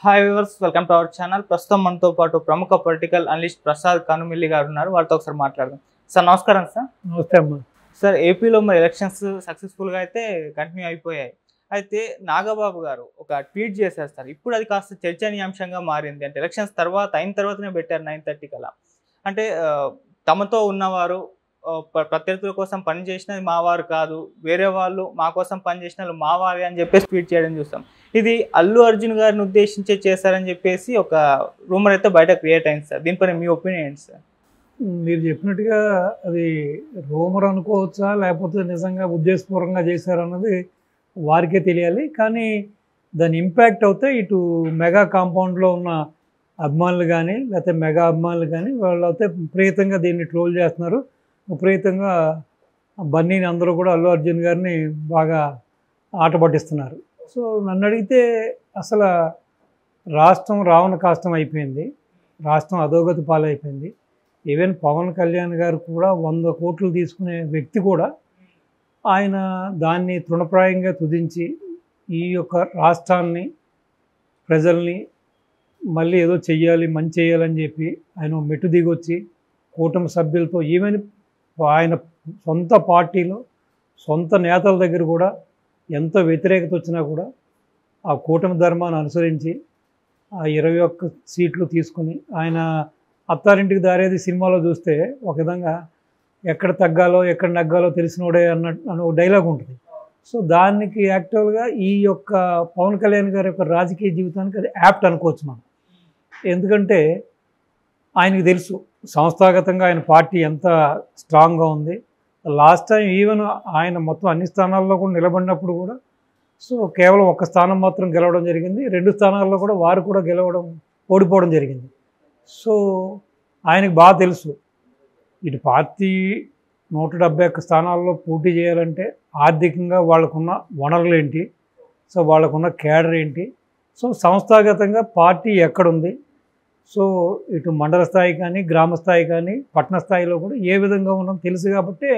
Hi viewers, welcome to our channel. ప్రస్తుతం మనతో పాటు ప్రముఖ పొలిటికల్ అనలిస్ట్ ప్రసాద్ కనుమిల్లి గారు ఉన్నారు. వారితో ఒకసారి మాట్లాడదాం. సార్ నమస్కారం. సార్ నమస్తే అమ్మా. సార్ ఏపీలో మరి ఎలక్షన్స్ సక్సెస్ఫుల్గా అయితే కంటిన్యూ అయిపోయాయి. అయితే నాగబాబు గారు ఒక ట్వీట్ చేసేస్తారు. ఇప్పుడు అది కాస్త చర్చనీయాంశంగా మారింది. అంటే ఎలక్షన్స్ అయిన తర్వాతనే పెట్టారు 9:30 కల్లా. అంటే తమతో ఉన్నవారు ప్రత్యర్థుల కోసం పనిచేసినది మా వారు కాదు, వేరే వాళ్ళు మా కోసం పనిచేసిన వాళ్ళు మా వారే అని చెప్పేసి ట్వీట్ చేయడం చూస్తాం. ఇది అల్లు అర్జున్ గారిని ఉద్దేశించే చేశారని చెప్పేసి ఒక రూమర్ అయితే బయట క్రియేట్ అయింది సార్. దీనిపైన మీ ఒపీనియన్ ఏంటి సార్? మీరు చెప్పినట్టుగా అది రూమర్ అనుకోవచ్చా, లేకపోతే నిజంగా ఉద్దేశపూర్వకంగా చేశారన్నది వారికే తెలియాలి. కానీ దాని ఇంపాక్ట్ అవుతే ఇటు మెగా కాంపౌండ్లో ఉన్న అభిమానులు కానీ, లేకపోతే మెగా అభిమానులు కానీ వాళ్ళు అయితే విపరీతంగా దీన్ని ట్రోల్ చేస్తున్నారు. విపరీతంగా బన్నీని అందరూ కూడా అల్లు అర్జున్ గారిని బాగా ఆట పట్టిస్తున్నారు. సో నన్ను అడిగితే అసలు రాష్ట్రం రావణ కాష్టం అయిపోయింది, రాష్ట్రం అధోగతి పాలైపోయింది. ఈవెన్ పవన్ కళ్యాణ్ గారు కూడా 100 కోట్లు తీసుకునే వ్యక్తి కూడా ఆయన దాన్ని తృణప్రాయంగా తుదించి ఈ యొక్క రాష్ట్రాన్ని, ప్రజల్ని మళ్ళీ ఏదో చెయ్యాలి, మంచి చేయాలని చెప్పి ఆయన మెట్టు దిగొచ్చి కూటమి సభ్యులతో ఈవెన్ ఆయన సొంత పార్టీలో సొంత నేతల దగ్గర కూడా ఎంత వ్యతిరేకత వచ్చినా కూడా ఆ కూటమి ధర్మాన్ని అనుసరించి ఆ 21 సీట్లు తీసుకుని ఆయన అత్తారింటికి దారేది సినిమాలో చూస్తే ఒక విధంగా ఎక్కడ తగ్గాలో ఎక్కడ నగ్గాలో తెలిసినోడే అన్న ఒక డైలాగ్ ఉంటుంది. సో దానికి యాక్చువల్గా ఈ యొక్క పవన్ కళ్యాణ్ గారి యొక్క రాజకీయ జీవితానికి అది యాప్ట్ అనుకోవచ్చు మనం. ఎందుకంటే ఆయనకి తెలుసు సంస్థాగతంగా ఆయన పార్టీ ఎంత స్ట్రాంగ్గా ఉంది. లాస్ట్ టైం ఈవెన్ ఆయన మొత్తం అన్ని స్థానాల్లో కూడా నిలబడినప్పుడు కూడా సో కేవలం 1 స్థానం మాత్రం గెలవడం జరిగింది. 2 స్థానాల్లో కూడా వారు కూడా ఓడిపోవడం జరిగింది. సో ఆయనకు బాగా తెలుసు ఇటు పార్టీ 171 స్థానాల్లో పోటీ చేయాలంటే ఆర్థికంగా వాళ్ళకున్న వనరులు ఏంటి, సో వాళ్ళకున్న క్యాడర్ ఏంటి, సో సంస్థాగతంగా పార్టీ ఎక్కడుంది, సో ఇటు మండల స్థాయి కానీ, గ్రామ స్థాయి కానీ, పట్టణ స్థాయిలో కూడా ఏ విధంగా ఉన్నదో తెలుసు కాబట్టి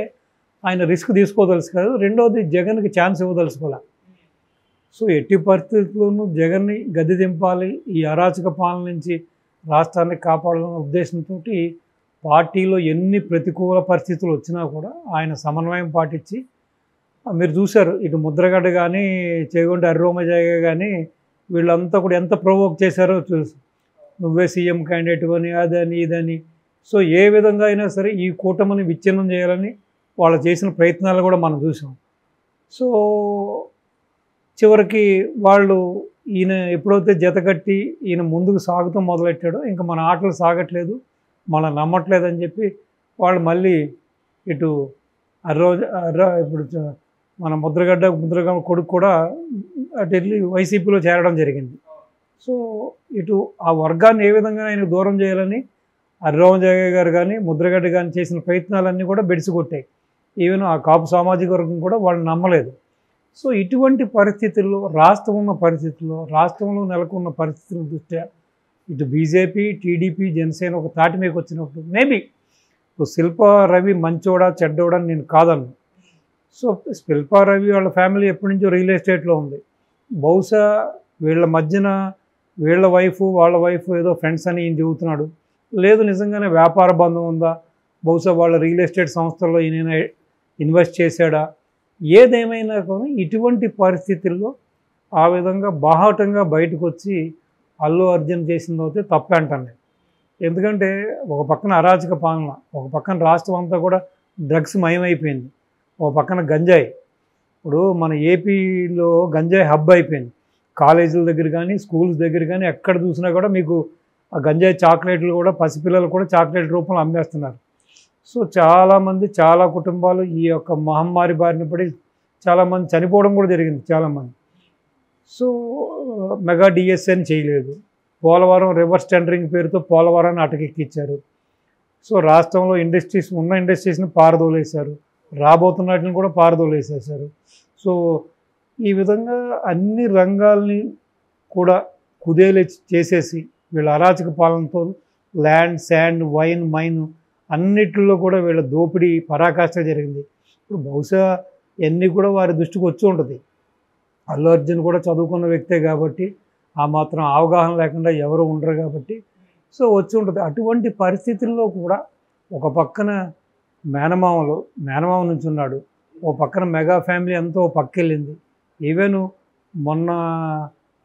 ఆయన రిస్క్ తీసుకోదలుసు కాదు. రెండవది జగన్కి ఛాన్స్ ఇవ్వదలుచుకోలే. సో ఎట్టి పరిస్థితుల్లోనూ జగన్ని గద్దె దింపాలి, ఈ అరాచక పాలన నుంచి రాష్ట్రాన్ని కాపాడాలనే ఉద్దేశంతో పార్టీలో ఎన్ని ప్రతికూల పరిస్థితులు వచ్చినా కూడా ఆయన సమన్వయం పాటించి మీరు చూశారు ఇటు ముద్రగడ్డ కానీ, చేగొండ హరిరోమజయ్య కానీ వీళ్ళంతా కూడా ఎంత ప్రొవోక్ చేశారో చూసి నువ్వే సీఎం క్యాండిడేట్ అని అదని ఇదని. సో ఏ విధంగా అయినా సరే ఈ కూటమిని విచ్ఛిన్నం చేయాలని వాళ్ళు చేసిన ప్రయత్నాలు కూడా మనం చూసాం. సో చివరికి వాళ్ళు ఈయన ఎప్పుడైతే జతకట్టి ఈయన ముందుకు సాగుతూ మొదలెట్టాడో ఇంకా మన ఆటలు సాగట్లేదు, మనం నమ్మట్లేదు అని చెప్పి వాళ్ళు మళ్ళీ ఇటు ఇప్పుడు మన ముద్రగడ్డ కొడుకు కూడా అటు వెళ్ళి వైసీపీలో చేరడం జరిగింది. సో ఇటు ఆ వర్గాన్ని ఏ విధంగా ఆయన దూరం చేయాలని హరిరామజయ్య గారు కానీ, ముద్రగడ్డ కానీ చేసిన ప్రయత్నాలన్నీ కూడా బెడిసికొట్టాయి. ఈవెన్ ఆ కాపు సామాజిక వర్గం కూడా వాళ్ళు నమ్మలేదు. సో ఇటువంటి పరిస్థితుల్లో రాష్ట్రంలో నెలకొన్న పరిస్థితుల దృష్ట్యా ఇటు బీజేపీ, టీడీపీ, జనసేన ఒక తాటి మీకు వచ్చినప్పుడు మేబీ శిల్పా రవి మంచోడా చెడ్డోడా నేను కాదన్ను. సో శిల్పా రవి వాళ్ళ ఫ్యామిలీ ఎప్పటి నుంచో రియల్ ఎస్టేట్లో ఉంది. బహుశా వీళ్ళ మధ్యన వీళ్ళ వైఫ్ వాళ్ళ వైఫ్ ఏదో ఫ్రెండ్స్ అని ఈయన చెబుతున్నాడు. లేదు నిజంగానే వ్యాపార బంధం ఉందా, బహుశా వాళ్ళ రియల్ ఎస్టేట్ సంస్థల్లో ఈయన ఇన్వెస్ట్ చేశాడా, ఏదేమైనా కానీ ఇటువంటి పరిస్థితుల్లో ఆ విధంగా బాహాటంగా బయటకు వచ్చి అల్లు అర్జున్ చేసింది అయితే తప్పే అంటాను నేను. ఎందుకంటే ఒక పక్కన అరాచక పాలన, ఒక పక్కన రాష్ట్రం అంతా కూడా డ్రగ్స్ మయమైపోయింది, ఒక పక్కన గంజాయి. ఇప్పుడు మన ఏపీలో గంజాయి హబ్ అయిపోయింది. కాలేజీల దగ్గర కానీ, స్కూల్స్ దగ్గర కానీ ఎక్కడ చూసినా కూడా మీకు ఆ గంజాయి చాక్లెట్లు కూడా పసిపిల్లలు కూడా చాక్లెట్ రూపంలో అమ్మేస్తున్నారు. సో చాలామంది, చాలా కుటుంబాలు ఈ యొక్క మహమ్మారి బారిన పడి చాలామంది చనిపోవడం కూడా జరిగింది చాలామంది. సో మెగా డిఎస్ఎన్ చేయలేదు, పోలవరం రివర్స్ టెండరింగ్ పేరుతో పోలవరాన్ని అటకెక్కించారు. సో రాష్ట్రంలో ఉన్న ఇండస్ట్రీస్ని పారదోలేశారు, రాబోతున్నట్లని కూడా పారదోలేసేశారు. సో ఈ విధంగా అన్ని రంగాల్ని కూడా కుదేలు చేసేసి వీళ్ళ అరాచక పాలనతో ల్యాండ్, శాండ్, వైన్, మైన్ అన్నిటిలో కూడా వీళ్ళ దోపిడీ పరాకాష్ట జరిగింది. ఇప్పుడు బహుశా ఇవన్నీ కూడా వారి దృష్టికి వచ్చి ఉంటుంది. అల్లు అర్జున్ కూడా చదువుకున్న వ్యక్తే కాబట్టి ఆ మాత్రం అవగాహన లేకుండా ఎవరు ఉండరు కాబట్టి సో వచ్చి ఉంటుంది. అటువంటి పరిస్థితుల్లో కూడా ఒక పక్కన మేనమామ నుంచి ఉన్నాడు, ఓ పక్కన మెగా ఫ్యామిలీ అంతా ఓ పక్క వెళ్ళింది. ఈవెన్ మొన్న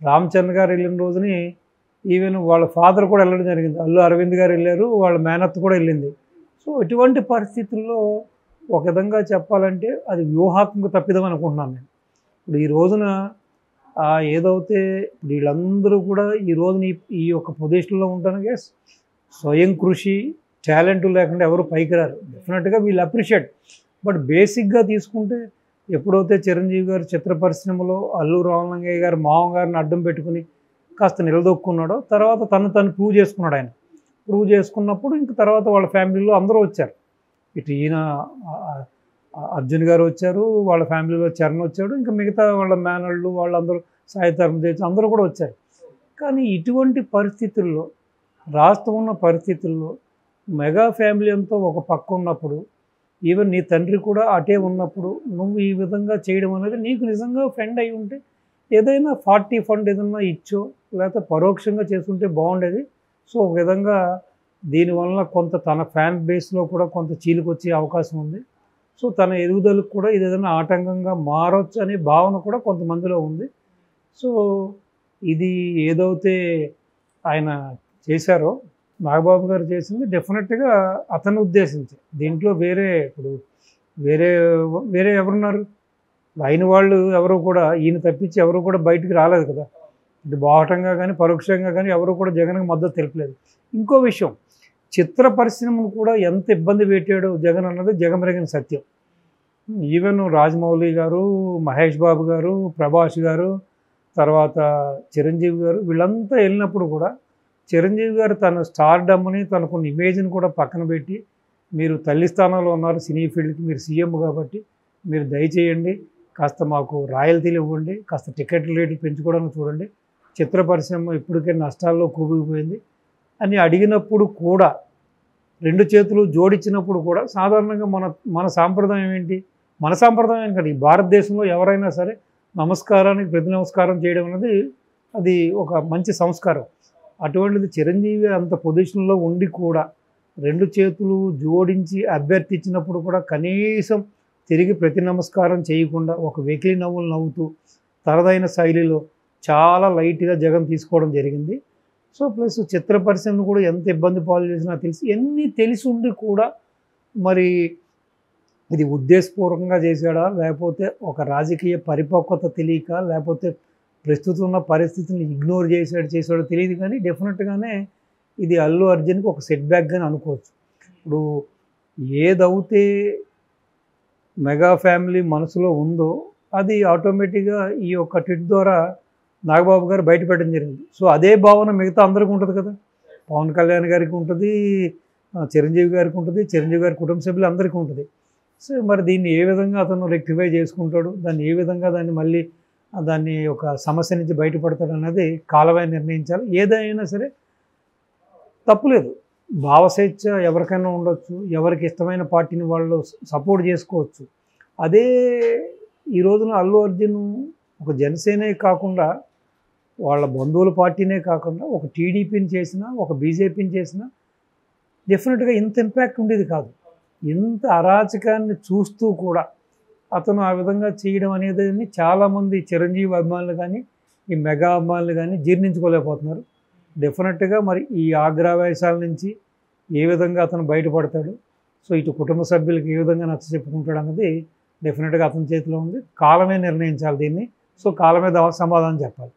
రామ్ చరణ్ గారు వెళ్ళిన రోజుని ఈవెన్ వాళ్ళ ఫాదర్ కూడా వెళ్ళడం జరిగింది, అల్లు అరవింద్ గారు వెళ్ళారు, వాళ్ళ మేనత్త కూడా వెళ్ళింది. సో ఇటువంటి పరిస్థితుల్లో ఒక విధంగా చెప్పాలంటే అది వ్యూహాత్మక తప్పిదం అనుకుంటున్నాను నేను. ఇప్పుడు ఈ రోజున ఏదైతే ఇప్పుడు వీళ్ళందరూ కూడా ఈ రోజున ఈ యొక్క పొజిషన్లో ఉండడానికి స్వయం కృషి టాలెంట్ లేకుండా ఎవరు పైకి రారు. డెఫినెట్గా వీళ్ళు అప్రిషియేట్. బట్ బేసిక్గా తీసుకుంటే ఎప్పుడైతే చిరంజీవి గారు చిత్ర పరిశ్రమలో అల్లు రామలింగయ్య గారు మామగారిని అడ్డం పెట్టుకుని కాస్త నిలదొక్కున్నాడో తర్వాత తను ప్రూవ్ చేసుకున్నాడు. ఆయన ప్రూవ్ చేసుకున్నప్పుడు ఇంక తర్వాత వాళ్ళ ఫ్యామిలీలో అందరూ వచ్చారు. ఇటు ఈయన అర్జున్ గారు వచ్చారు, వాళ్ళ ఫ్యామిలీలో చరణ్ వచ్చాడు, ఇంకా మిగతా వాళ్ళ మేనళ్ళు వాళ్ళందరూ సాయి తరుణ్ తేజ్ అందరూ కూడా వచ్చారు. కానీ ఇటువంటి పరిస్థితుల్లో రాష్ట్రం ఉన్న పరిస్థితుల్లో మెగా ఫ్యామిలీ అంతా ఒక పక్క ఉన్నప్పుడు ఈవెన్ నీ తండ్రి కూడా అటే ఉన్నప్పుడు నువ్వు ఈ విధంగా చేయడం అనేది నీకు నిజంగా ఫ్రెండ్ అయి ఉంటే ఏదైనా 40 ఫండ్ ఏదన్నా ఇచ్చో లేకపోతే పరోక్షంగా చేసుకుంటే బాగుండేది. సో ఒక విధంగా దీనివల్ల కొంత తన ఫ్యాన్ బేస్లో కూడా కొంత చీలికొచ్చే అవకాశం ఉంది. సో తన ఎదుగుదలకు కూడా ఇది ఏదైనా ఆటంకంగా మారవచ్చు అనే భావన కూడా కొంతమందిలో ఉంది. సో ఇది ఏదైతే ఆయన చేశారో నాగబాబు గారు చేసింది డెఫినెట్గా అతను ఉద్దేశించి, దీంట్లో ఇప్పుడు వేరే ఎవరున్నారు? అయిన వాళ్ళు ఎవరు కూడా ఈయన తప్పించి ఎవరు కూడా బయటికి రాలేదు కదా. ఇది బాహటంగా కానీ పరోక్షంగా కానీ ఎవరు కూడా జగన్కి మద్దతు తెలిపలేదు. ఇంకో విషయం, చిత్ర పరిశ్రమను కూడా ఎంత ఇబ్బంది పెట్టాడో జగన్ అన్నది జగమెరిగిన సత్యం. ఈవెన్ రాజమౌళి గారు, మహేష్ బాబు గారు, ప్రభాస్ గారు, తర్వాత చిరంజీవి గారు వీళ్ళంతా వెళ్ళినప్పుడు కూడా చిరంజీవి గారు తన స్టార్డమ్ని తనకున్న ఇమేజ్ని కూడా పక్కన పెట్టి, మీరు తల్లి స్థానంలో ఉన్నారు సినీ ఫీల్డ్కి, మీరు సీఎం కాబట్టి మీరు దయచేయండి, కాస్త మాకు రాయల్టీలు ఇవ్వండి, కాస్త టికెట్ల రేట్లు పెంచుకోవడానికి చూడండి, చిత్ర పరిశ్రమ ఇప్పటికే నష్టాల్లో కూరుకుపోయింది అని అడిగినప్పుడు కూడా, రెండు చేతులు జోడించినప్పుడు కూడా సాధారణంగా మన సాంప్రదాయం ఏంటి? మన సాంప్రదాయం కాదు, ఈ భారతదేశంలో ఎవరైనా సరే నమస్కారానికి ప్రతి నమస్కారం చేయడం అనేది అది ఒక మంచి సంస్కారం. అటువంటిది చిరంజీవి అంత పొజిషన్లో ఉండి కూడా రెండు చేతులు జోడించి అభ్యర్థించినప్పుడు కూడా కనీసం తిరిగి ప్రతి నమస్కారం చేయకుండా ఒక వెకిలి నవ్వులు నవ్వుతూ తరదైన శైలిలో చాలా లైట్గా జగన్ తీసుకోవడం జరిగింది. సో ప్లస్ చిత్ర పరిశ్రమను కూడా ఎంత ఇబ్బంది పాలు చేసినా ఎన్ని తెలిసి ఉండి కూడా మరి ఇది ఉద్దేశపూర్వకంగా చేశాడా, లేకపోతే ఒక రాజకీయ పరిపక్వత తెలియక, లేకపోతే ప్రస్తుతం ఉన్న పరిస్థితులను ఇగ్నోర్ చేసాడో తెలియదు. కానీ డెఫినెట్గానే ఇది అల్లు అర్జున్కి ఒక సెట్ బ్యాక్గానే అనుకోవచ్చు. ఇప్పుడు ఏదైతే మెగా ఫ్యామిలీ మనసులో ఉందో అది ఆటోమేటిక్గా ఈ యొక్క ట్వీట్ ద్వారా నాగబాబు గారు బయటపెట్టడం జరిగింది. సో అదే భావన మిగతా అందరికీ ఉంటుంది కదా. పవన్ కళ్యాణ్ గారికి ఉంటుంది, చిరంజీవి గారికి ఉంటుంది, చిరంజీవి గారి కుటుంబ సభ్యులు అందరికీ ఉంటుంది. సో మరి దీన్ని ఏ విధంగా అతను రెక్టిఫై చేసుకుంటాడు, దాన్ని ఏ విధంగా దాన్ని ఒక సమస్య నుంచి బయటపడతాడు అన్నది కాలమే నిర్ణయించాలి. ఏదైనా సరే తప్పులేదు, భావస్వేచ్ఛ ఎవరికైనా ఉండొచ్చు, ఎవరికి ఇష్టమైన పార్టీని వాళ్ళు సపోర్ట్ చేసుకోవచ్చు. అదే ఈ రోజున అల్లు అర్జున్ ఒక జనసేనే కాకుండా వాళ్ళ బంధువుల పార్టీనే కాకుండా ఒక టీడీపీని చేసినా ఒక బీజేపీని చేసినా డెఫినెట్గా ఇంత ఇంపాక్ట్ ఉండేది కాదు. ఇంత అరాచకాన్ని చూస్తూ కూడా అతను ఆ విధంగా చేయడం అనేది చాలామంది చిరంజీవి అభిమానులు కానీ ఈ మెగా అభిమానులు కానీ జీర్ణించుకోలేకపోతున్నారు. డెఫినెట్గా మరి ఈ ఆగ్రావేశాల నుంచి ఏ విధంగా అతను బయటపడతాడు, సో ఇటు కుటుంబ సభ్యులకు ఏ విధంగా నచ్చ చెప్పుకుంటాడు అన్నది డెఫినెట్గా అతని చేతిలో ఉంది. కాలమే నిర్ణయించాలి దీన్ని. సో కాలమే సమాధానం చెప్పాలి.